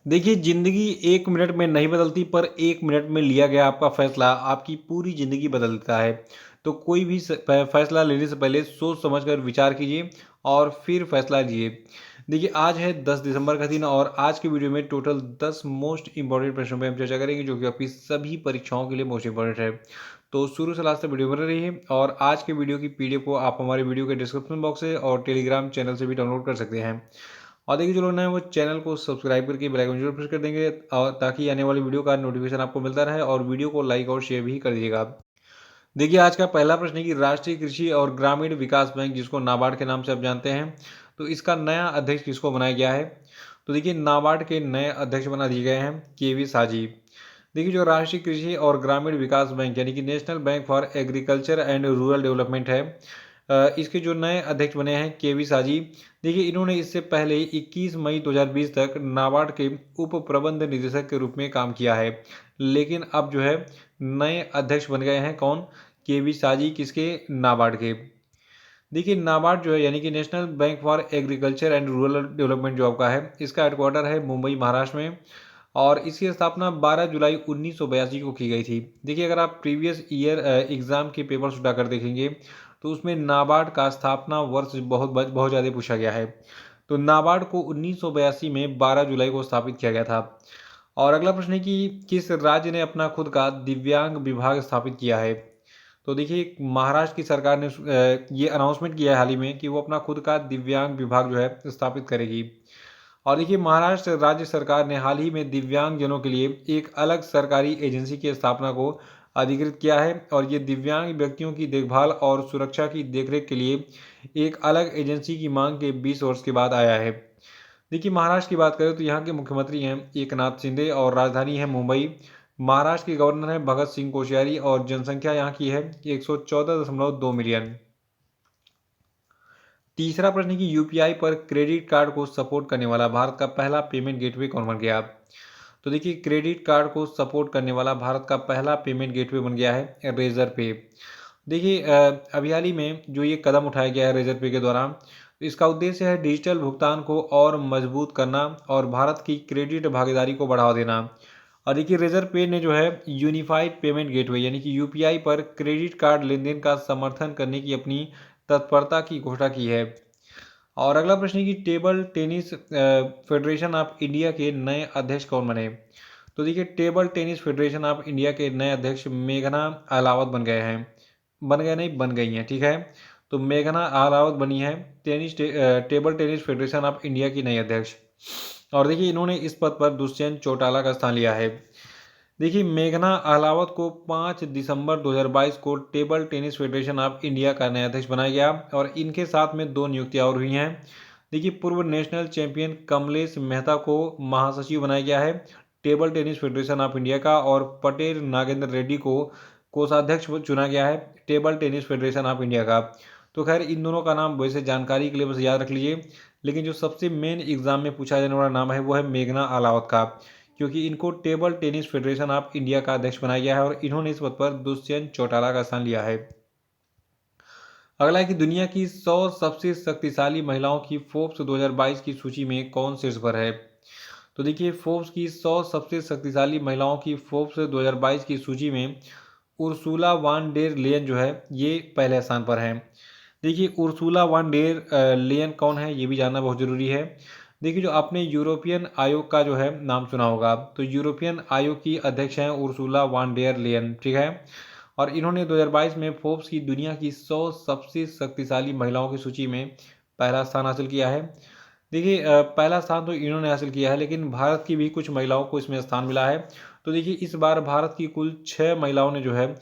देखिए, ज़िंदगी 1 मिनट में नहीं बदलती, पर 1 मिनट में लिया गया आपका फ़ैसला आपकी पूरी ज़िंदगी बदल देता है। तो कोई भी फ़ैसला लेने से पहले सोच समझ कर विचार कीजिए और फिर फ़ैसला लीजिए। देखिए, आज है 10 दिसंबर का दिन और आज की वीडियो में टोटल 10 मोस्ट इम्पोर्टेंट प्रश्नों पे हम चर्चा करेंगे, जो कि आपकी सभी परीक्षाओं के लिए मोस्ट इम्पोर्टेंट है। तो शुरू से लास्ट तक वीडियो बने रहिए और आज के वीडियो की पीडीएफ को आप हमारे वीडियो के डिस्क्रिप्शन बॉक्स से और टेलीग्राम चैनल से भी डाउनलोड कर सकते हैं। और देखिए, जो लोग नए हैं वो चैनल को सब्सक्राइब करके बेल आइकन जरूर प्रेस कर देंगे, और ताकि आने वाली वीडियो का नोटिफिकेशन आपको मिलता रहे, और वीडियो को लाइक और शेयर भी कर दीजिएगा। देखिए, आज का पहला प्रश्न है कि राष्ट्रीय कृषि और ग्रामीण विकास बैंक, जिसको नाबार्ड के नाम से आप जानते हैं, तो इसका नया अध्यक्ष किसको बनाया गया है? तो देखिए, नाबार्ड के नए अध्यक्ष बना दिए गए हैं केवी साजी। देखिए, जो राष्ट्रीय कृषि और ग्रामीण विकास बैंक यानी कि national bank for agriculture and rural development है, इसके जो नए अध्यक्ष बने हैं केवी साजी। देखिए, इन्होंने इससे पहले 21 मई 2020 तक नाबार्ड के उप प्रबंध निदेशक के रूप में काम किया है, लेकिन अब जो है नए अध्यक्ष बन गए हैं कौन? केवी साजी। किसके? नाबार्ड के। देखिए, नाबार्ड जो है यानी कि national bank for agriculture and rural development जो आपका है, इसका हेडक्वार्टर है मुंबई, महाराष्ट्र में, और इसकी स्थापना 12 जुलाई 1982 को की गई थी। देखिए, अगर आप प्रीवियस ईयर एग्जाम के पेपर्स उठाकर देखेंगे तो उसमें नाबार्ड का स्थापना वर्ष बहुत ज़्यादा पूछा गया है। तो नाबार्ड को 1982 में 12 जुलाई को स्थापित किया गया था। और अगला प्रश्न है कि किस राज्य ने अपना खुद का दिव्यांग विभाग स्थापित किया है? तो देखिए, महाराष्ट्र की सरकार ने ये अनाउंसमेंट किया है हाल ही में कि वो अपना खुद का दिव्यांग विभाग जो है स्थापित करेगी। और देखिए, महाराष्ट्र राज्य सरकार ने हाल ही में दिव्यांगजनों के लिए एक अलग सरकारी एजेंसी की स्थापना को अधिकृत किया है, और ये दिव्यांग व्यक्तियों की देखभाल और सुरक्षा की देखरेख के लिए एक अलग एजेंसी की मांग के 20 वर्ष के बाद आया है। देखिए, महाराष्ट्र की बात करें तो यहाँ के मुख्यमंत्री हैं एकनाथ शिंदे और राजधानी है मुंबई। महाराष्ट्र के गवर्नर हैं भगत सिंह कोश्यारी और जनसंख्या यहाँ की है 114.2 मिलियन। तीसरा प्रश्न है कि यूपीआई पर क्रेडिट कार्ड को सपोर्ट करने वाला भारत का पहला पेमेंट गेटवे कौन बन गया? तो देखिए, क्रेडिट कार्ड को सपोर्ट करने वाला भारत का पहला पेमेंट गेटवे बन गया है रेजर पे। देखिए, अभी हाल ही में जो ये कदम उठाया गया है रेजर पे के द्वारा, तो इसका उद्देश्य है डिजिटल भुगतान को और मजबूत करना और भारत की क्रेडिट भागीदारी को बढ़ावा देना। और देखिए, रेजर पे ने जो है यूनिफाइड पेमेंट गेटवे यानी कि यूपीआई पर क्रेडिट कार्ड लेन देन का समर्थन करने की अपनी तत्परता की घोषणा की है। और अगला प्रश्न है कि table tennis federation of India के नए अध्यक्ष कौन बने? तो देखिए, table tennis federation of India के नए अध्यक्ष मेघना अहलावत बन गए हैं। बन गए नहीं, बन गई हैं, ठीक है। तो मेघना अहलावत बनी है table tennis federation of India की नई अध्यक्ष। और देखिए, इन्होंने इस पद पर दुष्यंत चौटाला का स्थान लिया है। देखिए, मेघना अहलावत को 5 दिसंबर 2022 को table tennis federation of India का नया अध्यक्ष बनाया गया, और इनके साथ में 2 नियुक्तियां और हुई हैं। देखिए, पूर्व नेशनल चैंपियन कमलेश मेहता को महासचिव बनाया गया है table tennis federation of India का, और पटेल नागेंद्र रेड्डी को कोषाध्यक्ष चुना गया है table tennis federation of India का। तो खैर, इन दोनों का नाम वैसे जानकारी के लिए बस याद रख लीजिए, लेकिन जो सबसे मेन एग्जाम में पूछा जाने वाला नाम है वो है मेघना अहलावत का, क्योंकि इनको table tennis federation of India का अध्यक्ष बनाया गया है और इन्होंने इस पद पर दुष्यंत चौटाला का स्थान लिया है। अगला है कि दुनिया की 100 सबसे शक्तिशाली महिलाओं की फोर्ब्स 2022 की सूची में कौन शीर्ष पर है? तो देखिए, फोर्ब्स की 100 सबसे शक्तिशाली महिलाओं की फोर्ब्स 2022 की सूची में उर्सुला वान डेर लेयन जो है ये पहले स्थान पर हैं। देखिए, उर्सुला वान डेर लेयन कौन है ये भी जानना बहुत ज़रूरी है। देखिए, जो आपने यूरोपियन आयोग का जो है नाम सुना होगा, तो यूरोपियन आयोग की अध्यक्ष हैं उर्सुला वान डेर लेयन, ठीक है। और इन्होंने 2022 में फोर्ब्स की दुनिया की 100 सबसे शक्तिशाली महिलाओं की सूची में पहला स्थान हासिल किया है। देखिए, पहला स्थान तो इन्होंने हासिल किया है, लेकिन भारत की भी कुछ महिलाओं को इसमें स्थान मिला है। तो देखिए, इस बार भारत की कुल 6 महिलाओं ने जो है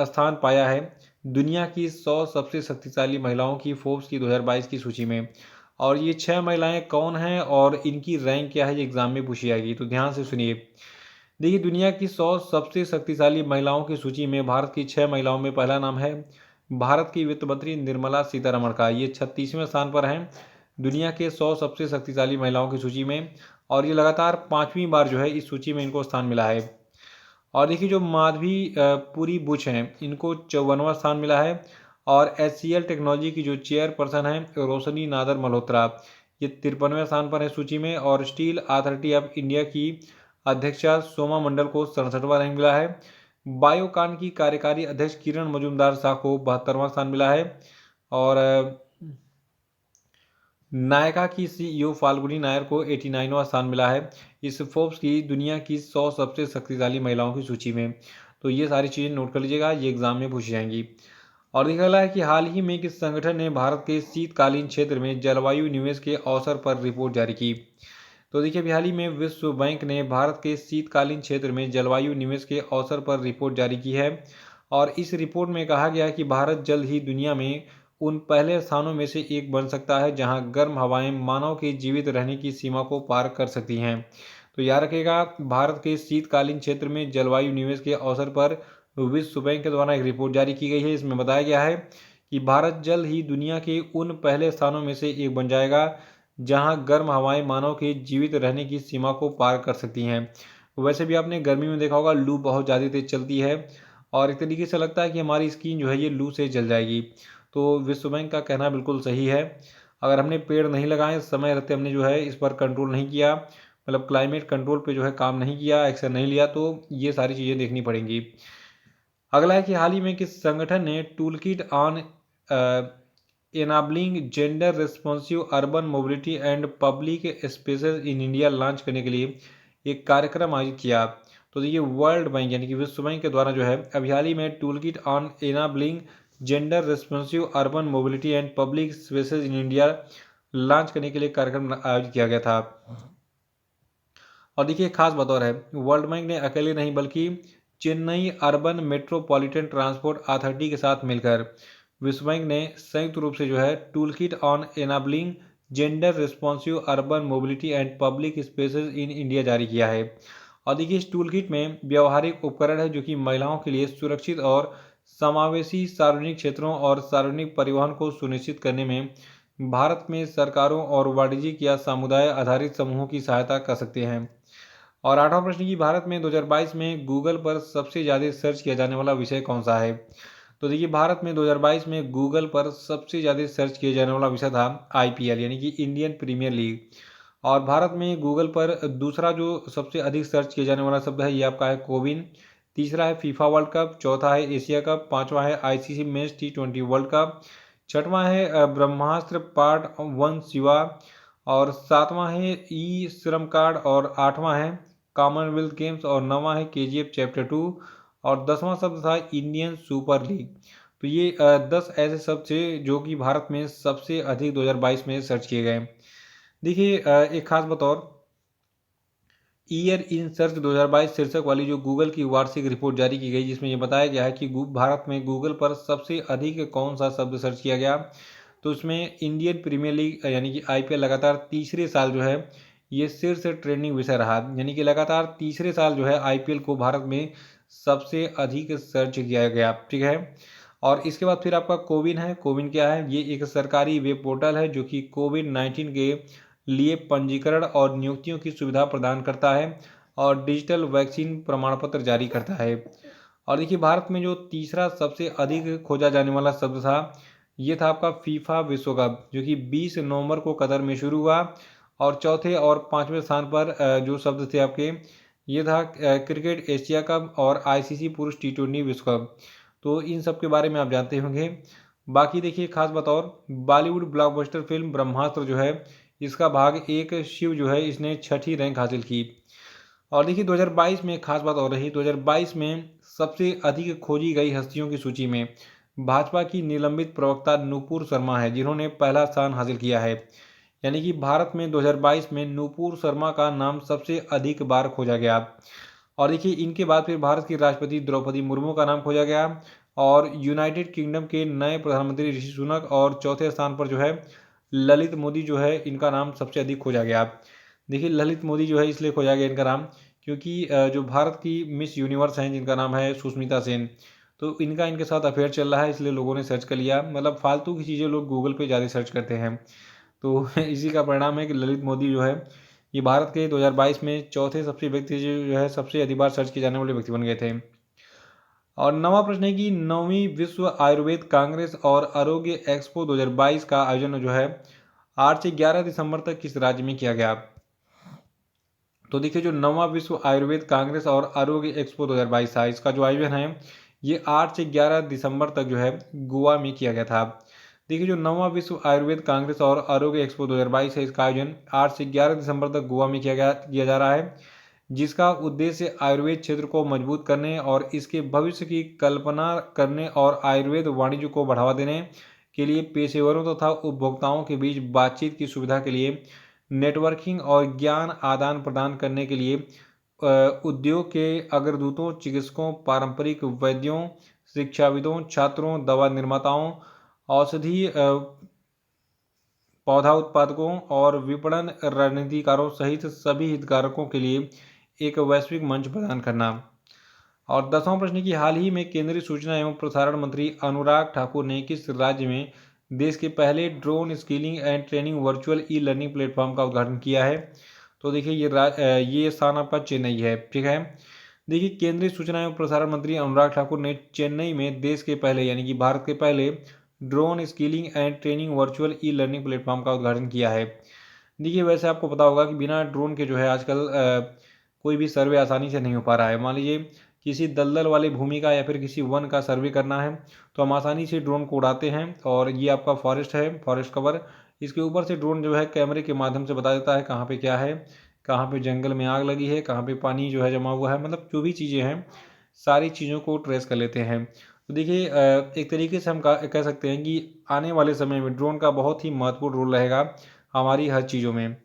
स्थान पाया है दुनिया की 100 सबसे शक्तिशाली महिलाओं की फोर्ब्स की 2022 की सूची में। और ये 6 महिलाएं कौन हैं और इनकी रैंक क्या है, ये एग्जाम में पूछी जाएगी, तो ध्यान से सुनिए। देखिए, दुनिया की 100 सबसे शक्तिशाली महिलाओं की सूची में भारत की 6 महिलाओं में पहला नाम है भारत की वित्त मंत्री निर्मला सीतारमण का, ये 36वें स्थान पर हैं दुनिया के 100 सबसे शक्तिशाली महिलाओं की सूची में, और ये लगातार 5वीं बार जो है इस सूची में इनको स्थान मिला है। और देखिए, जो माधवी पुरी बुच हैं इनको 54वां स्थान मिला है, और HCL टेक्नोलॉजी की जो चेयरपर्सन हैं रोशनी नादर मल्होत्रा, ये 53वें स्थान पर है सूची में। और स्टील अथॉरिटी ऑफ इंडिया की अध्यक्षा सोमा मंडल को 67वां रैंक मिला है। बायोकॉन की कार्यकारी अध्यक्ष किरण मजूमदार शाह को 72वां स्थान मिला है। और नायका की सीईओ फाल्गुनी नायर को 89वां स्थान मिला है इस फोर्ब्स की दुनिया की 100 सबसे शक्तिशाली महिलाओं की सूची में। तो ये सारी चीज़ें नोट कर लीजिएगा, ये एग्जाम में पूछी जाएंगी। और देखा गया है कि हाल ही में किस संगठन ने भारत के शीतकालीन क्षेत्र में जलवायु निवेश के अवसर पर रिपोर्ट जारी की। तो देखिए अभी हाल ही में विश्व बैंक ने भारत के शीतकालीन क्षेत्र में जलवायु निवेश के अवसर पर रिपोर्ट जारी की है। और इस रिपोर्ट में कहा गया कि भारत जल्द ही दुनिया में उन पहले स्थानों में से एक बन सकता है जहां गर्म हवाएं मानव के जीवित रहने की सीमा को पार कर सकती हैं। तो याद रखिएगा, भारत के शीतकालीन क्षेत्र में जलवायु निवेश के अवसर पर विश्व बैंक के द्वारा एक रिपोर्ट जारी की गई है। इसमें बताया गया है कि भारत जल्द ही दुनिया के उन पहले स्थानों में से एक बन जाएगा जहां गर्म हवाएं मानव के जीवित रहने की सीमा को पार कर सकती हैं। वैसे भी आपने गर्मी में देखा होगा, लू बहुत ज़्यादा तेज चलती है और एक तरीके से लगता है कि हमारी स्किन जो है ये लू से जल जाएगी। तो विश्व बैंक का कहना बिल्कुल सही है। अगर हमने पेड़ नहीं लगाए, समय रहते हमने जो है इस पर कंट्रोल नहीं किया, मतलब क्लाइमेट कंट्रोल पे जो है काम नहीं किया, एक्शन नहीं लिया, तो ये सारी चीज़ें देखनी पड़ेंगी। अगला है कि हाल ही में किस संगठन ने tool kit on enabling gender responsive urban mobility and public spaces in India launch करने के लिए एक कार्यक्रम आयोजित किया। तो देखिए वर्ल्ड बैंक यानी कि विश्व बैंक के द्वारा जो है अभी हाल ही में tool kit on enabling gender responsive urban mobility and public spaces in India launch करने के लिए कार्यक्रम आयोजित किया गया था। और देखिए खास बतौर है, वर्ल्ड बैंक ने अकेले नहीं बल्कि Chennai urban metropolitan transport authority के साथ मिलकर विश्व बैंक ने संयुक्त रूप से जो है tool kit on enabling gender responsive urban mobility and public spaces in India जारी किया है। और देखिए इस टूल किट में व्यवहारिक उपकरण है जो कि महिलाओं के लिए सुरक्षित और समावेशी सार्वजनिक क्षेत्रों और सार्वजनिक परिवहन को सुनिश्चित करने में भारत में सरकारों और वाणिज्यिक या समुदाय आधारित समूहों की सहायता कर सकते हैं। और आठवां प्रश्न की भारत में 2022 में गूगल पर सबसे ज़्यादा सर्च किया जाने वाला विषय कौन सा है। तो देखिए भारत में 2022 में गूगल पर सबसे ज़्यादा सर्च किया जाने वाला विषय था आईपीएल यानी कि इंडियन प्रीमियर लीग। और भारत में गूगल पर दूसरा जो सबसे अधिक सर्च किया जाने वाला शब्द है ये आपका है कोविन। तीसरा है फीफा वर्ल्ड कप। चौथा है एशिया कप। पांचवा है ICC men's T20 world cup. छठवां है ब्रह्मास्त्र पार्ट 1 शिवा। और सातवां है ई श्रम कार्ड। और आठवां है कॉमनवेल्थ गेम्स। और नौवां है केजीएफ चैप्टर 2। और 10वां शब्द था इंडियन सुपर लीग। तो ये 10 ऐसे शब्द थे जो कि भारत में सबसे अधिक 2022 में सर्च किए गए। देखिए एक खास बतौर ईयर इन सर्च 2022 शीर्षक वाली जो गूगल की वार्षिक रिपोर्ट जारी की गई जिसमें ये बताया गया है कि भारत में गूगल पर सबसे अधिक कौन सा शब्द सर्च किया गया। तो उसमें इंडियन प्रीमियर लीग यानी कि आईपीएल लगातार तीसरे साल जो है ये शीर्ष ट्रेंडिंग विषय रहा। यानी कि लगातार तीसरे साल जो है आईपीएल को भारत में सबसे अधिक सर्च किया गया। ठीक है। और इसके बाद फिर आपका कोविन है। कोविन क्या है? ये एक सरकारी वेब पोर्टल है जो कि कोविड-19 के लिए पंजीकरण और नियुक्तियों की सुविधा प्रदान करता है और डिजिटल वैक्सीन प्रमाण पत्र जारी करता है। और देखिए भारत में जो तीसरा सबसे अधिक खोजा जाने वाला शब्द था ये था आपका फीफा विश्व कप जो कि 20 नवंबर को कतर में शुरू हुआ। और चौथे और पांचवें स्थान पर जो शब्द थे आपके ये था क्रिकेट एशिया कप और आईसीसी पुरुष T20 विश्व कप। तो इन सब के बारे में आप जानते होंगे। बाकी देखिए खास बतौर बॉलीवुड ब्लॉकबस्टर फिल्म ब्रह्मास्त्र जो है इसका भाग 1 शिव जो है इसने छठी रैंक हासिल की। और देखिए 2022 में खास बात और रही, 2022 में सबसे अधिक खोजी गई हस्तियों की सूची में भाजपा की निलंबित प्रवक्ता नूपुर शर्मा है जिन्होंने पहला स्थान हासिल किया है। यानी कि भारत में 2022 में नूपुर शर्मा का नाम सबसे अधिक बार खोजा गया। और देखिए इनके बाद फिर भारत की राष्ट्रपति द्रौपदी मुर्मू का नाम खोजा गया और यूनाइटेड किंगडम के नए प्रधानमंत्री ऋषि सुनक। और चौथे स्थान पर जो है ललित मोदी जो है इनका नाम सबसे अधिक खोजा गया। देखिए ललित मोदी जो है इसलिए खोजा गया इनका नाम क्योंकि जो भारत की मिस यूनिवर्स हैं जिनका नाम है सुष्मिता सेन, तो इनका इनके साथ अफेयर चल रहा है इसलिए लोगों ने सर्च कर लिया। मतलब फालतू की चीज़ें लोग गूगल पे ज़्यादा सर्च करते हैं। तो इसी का परिणाम है कि ललित मोदी जो है ये भारत के 2022 में चौथे सबसे व्यक्ति जो है सबसे अधिक बार सर्च किए जाने वाले व्यक्ति बन गए थे। और नवा प्रश्न है कि 9वीं विश्व आयुर्वेद कांग्रेस और आरोग्य एक्सपो 2022 का आयोजन जो है 8 से 11 दिसंबर तक किस राज्य में किया गया? तो देखिए जो 9वां विश्व आयुर्वेद कांग्रेस और आरोग्य एक्सपो 2022 था, इसका जो आयोजन है ये 8 से 11 दिसंबर तक जो है गोवा में किया गया था। देखिए जो 9वां विश्व आयुर्वेद कांग्रेस और आरोग्य एक्सपो 2022 है, इसका आयोजन 8 से 11 दिसंबर तक गोवा में किया जा रहा है, जिसका उद्देश्य आयुर्वेद क्षेत्र को मजबूत करने और इसके भविष्य की कल्पना करने और आयुर्वेद वाणिज्य को बढ़ावा देने के लिए पेशेवरों तथा उपभोक्ताओं के बीच बातचीत की सुविधा के लिए नेटवर्किंग और ज्ञान आदान प्रदान करने के लिए उद्योग के अग्रदूतों, चिकित्सकों, पारंपरिक वैद्यों, शिक्षाविदों, छात्रों, दवा निर्माताओं, औषधि पौधा उत्पादकों और विपणन रणनीतिकारों सहित सभी हितधारकों के लिए एक वैश्विक मंच प्रदान करना। और 10वां प्रश्न की हाल ही में केंद्रीय सूचना एवं प्रसारण मंत्री अनुराग ठाकुर ने किस राज्य में देश के पहले drone skilling and training virtual e learning platform का उद्घाटन किया है? तो देखिए ये स्थान आपका चेन्नई है। ठीक है, देखिए केंद्रीय सूचना एवं प्रसारण मंत्री अनुराग ठाकुर ने चेन्नई में देश के पहले यानी कि भारत के पहले drone skilling and training virtual e learning platform का उद्घाटन किया है। देखिए वैसे आपको पता होगा कि बिना ड्रोन के जो है आजकल कोई भी सर्वे आसानी से नहीं हो पा रहा है। मान लीजिए किसी दलदल वाली भूमि का या फिर किसी वन का सर्वे करना है तो हम आसानी से ड्रोन को उड़ाते हैं, और ये आपका फॉरेस्ट है, फॉरेस्ट कवर, इसके ऊपर से ड्रोन जो है कैमरे के माध्यम से बता देता है कहाँ पे क्या है, कहाँ पे जंगल में आग लगी है, कहाँ पे पानी जो है जमा हुआ है, मतलब जो भी चीज़ें हैं सारी चीज़ों को ट्रेस कर लेते हैं। तो देखिए एक तरीके से हम कह सकते हैं कि आने वाले समय में ड्रोन का बहुत ही महत्वपूर्ण रोल रहेगा हमारी हर चीज़ों में।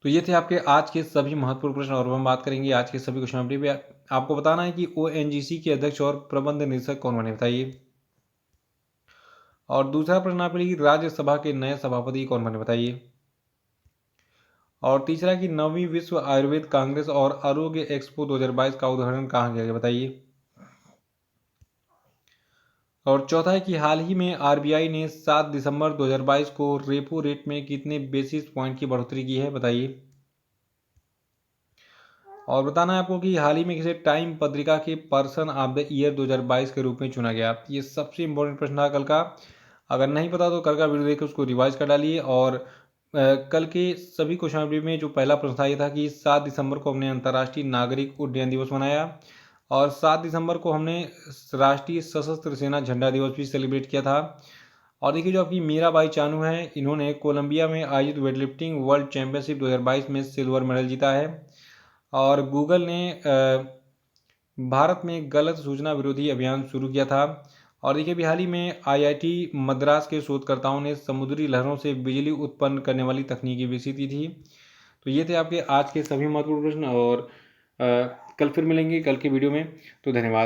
तो ये थे आपके आज के सभी महत्वपूर्ण प्रश्न, और हम बात करेंगे आज के सभी क्वेश्चन पे। आपको बताना है कि ओएनजीसी के अध्यक्ष और प्रबंध निदेशक कौन बने, बताइए। और दूसरा प्रश्न आपके लिए, राज्यसभा के नए सभापति कौन बने, बताइए। और तीसरा कि 9वीं विश्व आयुर्वेद कांग्रेस और आरोग्य एक्सपो 2022 का उद्घाटन कहाँ किया गया, बताइए। और चौथा है कि हाल ही में आरबीआई ने 7 दिसंबर 2022 को रेपो रेट में कितने बेसिस पॉइंट की बढ़ोतरी की है, बताइए। और बताना है आपको कि हाल ही में किसे टाइम पत्रिका के पर्सन ऑफ द ईयर 2022 के रूप में चुना गया। ये सबसे इंपॉर्टेंट प्रश्न था कल का, अगर नहीं पता तो कल का वीडियो देखकर उसको रिवाइज कर डालिए। और कल के सभी क्वेश्चन में जो पहला प्रश्न था ये था कि 7 दिसंबर को हमने अंतर्राष्ट्रीय नागरिक उड्डयन दिवस मनाया, और 7 दिसंबर को हमने राष्ट्रीय सशस्त्र सेना झंडा दिवस भी सेलिब्रेट किया था। और देखिए जो आपकी मीराबाई चानू हैं, इन्होंने कोलंबिया में आयोजित वेटलिफ्टिंग वर्ल्ड चैंपियनशिप 2022 में सिल्वर मेडल जीता है। और गूगल ने भारत में गलत सूचना विरोधी अभियान शुरू किया था। और देखिए अभी हाल ही में आईआईटी मद्रास के शोधकर्ताओं ने समुद्री लहरों से बिजली उत्पन्न करने वाली तकनीकी विकसित की थी। तो ये थे आपके आज के सभी महत्वपूर्ण प्रश्न, और कल फिर मिलेंगे कल के वीडियो में। तो धन्यवाद।